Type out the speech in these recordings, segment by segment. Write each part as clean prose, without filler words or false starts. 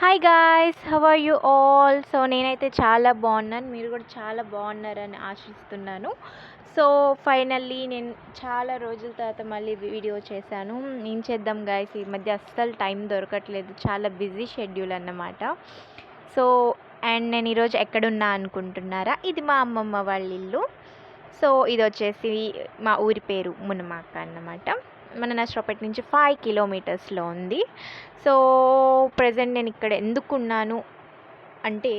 Hi guys, how are you all? So నేనైతే చాలా బాగున్నాను, మీరు కూడా చాలా బాగున్నారని ఆశిస్తున్నాను. సో ఫైనల్లీ నేను చాలా రోజుల తర్వాత మళ్ళీ వీడియో చేశాను. ఏం చేద్దాం గాయ్స్, ఈ మధ్య అస్సలు టైం దొరకట్లేదు, చాలా బిజీ షెడ్యూల్ అన్నమాట. సో అండ్ నేను ఈరోజు ఎక్కడున్నా అనుకుంటున్నారా? ఇది మా అమ్మమ్మ వాళ్ళ ఇల్లు. సో ఇది వచ్చేసి మా ఊరి పేరు మునమాక అన్నమాట. మన నర్సరావుపేట నుంచి 5 కిలోమీటర్స్లో ఉంది. సో ప్రజెంట్ నేను ఇక్కడ ఎందుకున్నాను అంటే,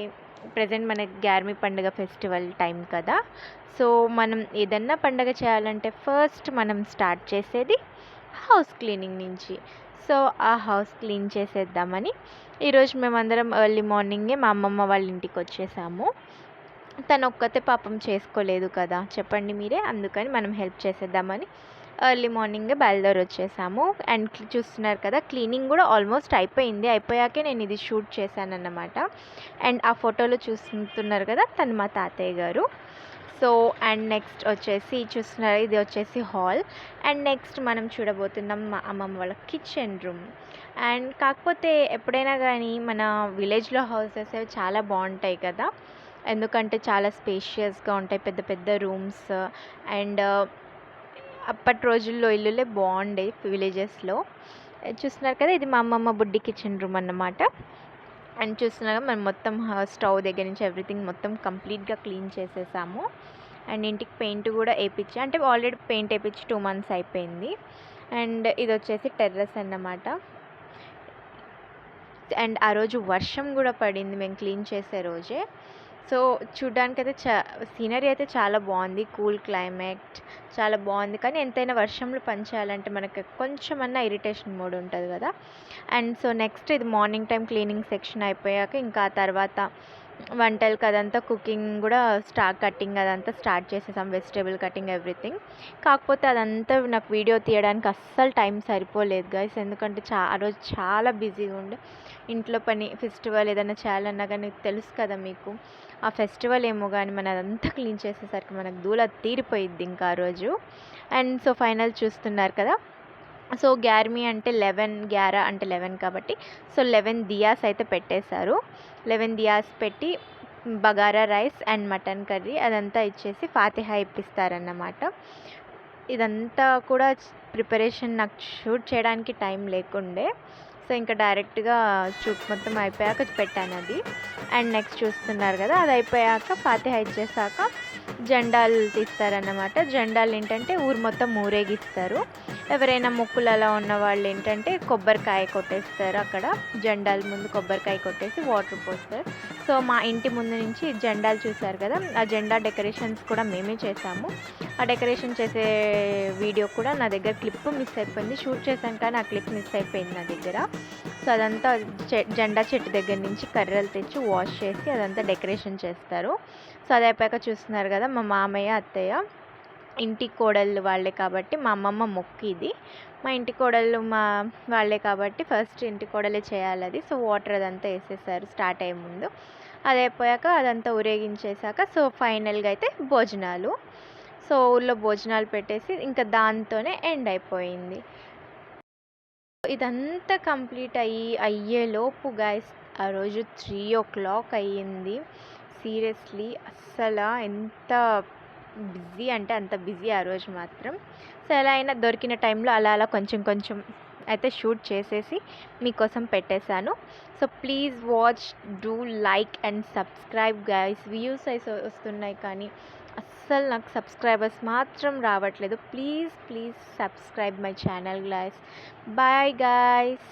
ప్రజెంట్ మన గ్యార్మీ పండుగ ఫెస్టివల్ టైం కదా. సో మనం ఏదన్నా పండుగ చేయాలంటే ఫస్ట్ మనం స్టార్ట్ చేసేది హౌస్ క్లీనింగ్ నుంచి. సో ఆ హౌస్ క్లీన్ చేసేద్దామని ఈరోజు మేమందరం ఎర్లీ మార్నింగే మా అమ్మమ్మ వాళ్ళ ఇంటికి వచ్చేసాము. తను ఒక్కతే పాపం చేసుకోలేదు కదా, చెప్పండి మీరే. అందుకని మనం హెల్ప్ చేసేద్దామని ఎర్లీ మార్నింగే బయలుదేరి వచ్చేసాము. అండ్ చూస్తున్నారు కదా, క్లీనింగ్ కూడా ఆల్మోస్ట్ అయిపోయింది. అయిపోయాకే నేను ఇది షూట్ చేశానన్నమాట. అండ్ ఆ ఫోటోలో చూస్తున్నారు కదా, తను మా తాతయ్య గారు. సో అండ్ నెక్స్ట్ వచ్చేసి చూస్తున్నారు, ఇది వచ్చేసి హాల్. అండ్ నెక్స్ట్ మనం చూడబోతున్నాం మా అమ్మమ్మ వాళ్ళ కిచెన్ రూమ్. అండ్ కాకపోతే ఎప్పుడైనా కానీ మన విలేజ్లో హౌసెస్ చాలా బాగుంటాయి కదా, ఎందుకంటే చాలా స్పేషియస్గా ఉంటాయి, పెద్ద పెద్ద రూమ్స్. అండ్ అప్పటి రోజుల్లో ఇల్లులే బాగుండే విలేజెస్లో. చూస్తున్నారు కదా, ఇది మా అమ్మమ్మ బుడ్డి కిచెన్ రూమ్ అన్నమాట. అండ్ చూస్తున్నాగా మనం మొత్తం స్టవ్ దగ్గర నుంచి ఎవ్రీథింగ్ మొత్తం కంప్లీట్గా క్లీన్ చేసేసాము. అండ్ ఇంటికి పెయింట్ కూడా వేయించి, అంటే ఆల్రెడీ పెయింట్ వేయించి 2 months అయిపోయింది. అండ్ ఇది వచ్చేసి టెర్రస్ అన్నమాట. అండ్ ఆ రోజు వర్షం కూడా పడింది మేము క్లీన్ చేసే రోజే. సో చూడ్డానికైతే సీనరీ అయితే చాలా బాగుంది, కూల్ క్లైమేట్ చాలా బాగుంది. కానీ ఎంతైనా వర్షంలో పని చేయాలంటే మనకి కొంచెమన్నా ఇరిటేషన్ మూడ్ ఉంటుంది కదా. అండ్ సో నెక్స్ట్ ఇది మార్నింగ్ టైం క్లీనింగ్ సెక్షన్ అయిపోయాక ఇంకా ఆ తర్వాత వంటలకి అదంతా కుకింగ్ కూడా కటింగ్ అదంతా స్టార్ట్ చేసేసాం, వెజిటేబుల్ కటింగ్ ఎవ్రీథింగ్. కాకపోతే అదంతా నాకు వీడియో తీయడానికి అస్సలు టైం సరిపోలేదు గైస్, ఎందుకంటే ఆ రోజు చాలా బిజీగా ఉండే. ఇంట్లో పని, ఫెస్టివల్ ఏదైనా చేయాలన్నా కానీ తెలుసు కదా మీకు, ఆ ఫెస్టివల్ ఏమో కానీ మన అదంతా క్లీన్ చేసేసరికి మనకు దూల తీరిపోయిద్ది ఇంకా ఆ రోజు. అండ్ సో ఫైనల్ చూస్తున్నారు కదా. సో గ్యార్మీ అంటే 11 అంటే 11 కాబట్టి సో 11 దియాస్ అయితే పెట్టేశారు. 11 దియాస్ పెట్టి bagara rice and mutton curry అదంతా ఇచ్చేసి ఫాతిహా ఇప్పిస్తారన్నమాట. ఇదంతా కూడా ప్రిపరేషన్ నాకు షూట్ చేయడానికి టైం లేకుండే. సో ఇంకా డైరెక్ట్గా షూట్ మొత్తం అయిపోయాక పెట్టాను అది. అండ్ నెక్స్ట్ చూస్తున్నారు కదా, అది అయిపోయాక ఫాతిహా ఇచ్చేసాక జెండాలు తీస్తారన్నమాట. జెండాలు ఏంటంటే ఊరు మొత్తం ఊరేగిస్తారు. ఎవరైనా మొక్కులు అలా ఉన్న వాళ్ళు ఏంటంటే కొబ్బరికాయ కొట్టేస్తారు, అక్కడ జెండాల ముందు కొబ్బరికాయ కొట్టేసి వాటర్ పోస్తారు. సో మా ఇంటి ముందు నుంచి జెండాలు చూసారు కదా, ఆ జెండా డెకరేషన్స్ కూడా మేమే చేసాము. ఆ డెకరేషన్ చేసే వీడియో కూడా నా దగ్గర క్లిప్ మిస్ అయిపోయింది, షూట్ చేశాను కానీ ఆ క్లిప్ మిస్ అయిపోయింది నా దగ్గర. సో అదంతా జెండా చెట్టు దగ్గర నుంచి కర్రలు తెచ్చి వాష్ చేసి అదంతా డెకరేషన్ చేస్తారు. సో అది అయిపోయాక చూస్తున్నారు కదా, మా మామయ్య అత్తయ్య ఇంటి కోడళ్ళు వాళ్ళే కాబట్టి మా అమ్మమ్మ మొక్కు ఇది. మా ఇంటి కోడళ్ళు వాళ్ళే కాబట్టి ఫస్ట్ ఇంటి కోడలే చేయాలి అది. సో వాటర్ అదంతా వేసేసారు స్టార్ట్ అయ్యే ముందు. అది అయిపోయాక అదంతా ఊరేగించేసాక సో ఫైనల్గా అయితే భోజనాలు. సో ఊళ్ళో భోజనాలు పెట్టేసి ఇంకా దాంతోనే ఎండ్ అయిపోయింది. ఇదంతా కంప్లీట్ అయ్యేలోపు గైస్ ఆ రోజు 3 o'clock అయ్యింది. సీరియస్లీ అస్సలు ఎంత బిజీ అంటే అంత బిజీ ఆ రోజు మాత్రం. సో ఎలా అయినా దొరికిన టైంలో అలా అలా కొంచెం కొంచెం అయితే షూట్ చేసేసి మీకోసం పెట్టేశాను. So please watch, do like and subscribe guys. Views అయితే వస్తున్నాయి కానీ అస్సలు నాకు సబ్స్క్రైబర్స్ మాత్రం రావట్లేదు. Please subscribe my channel guys. Bye guys.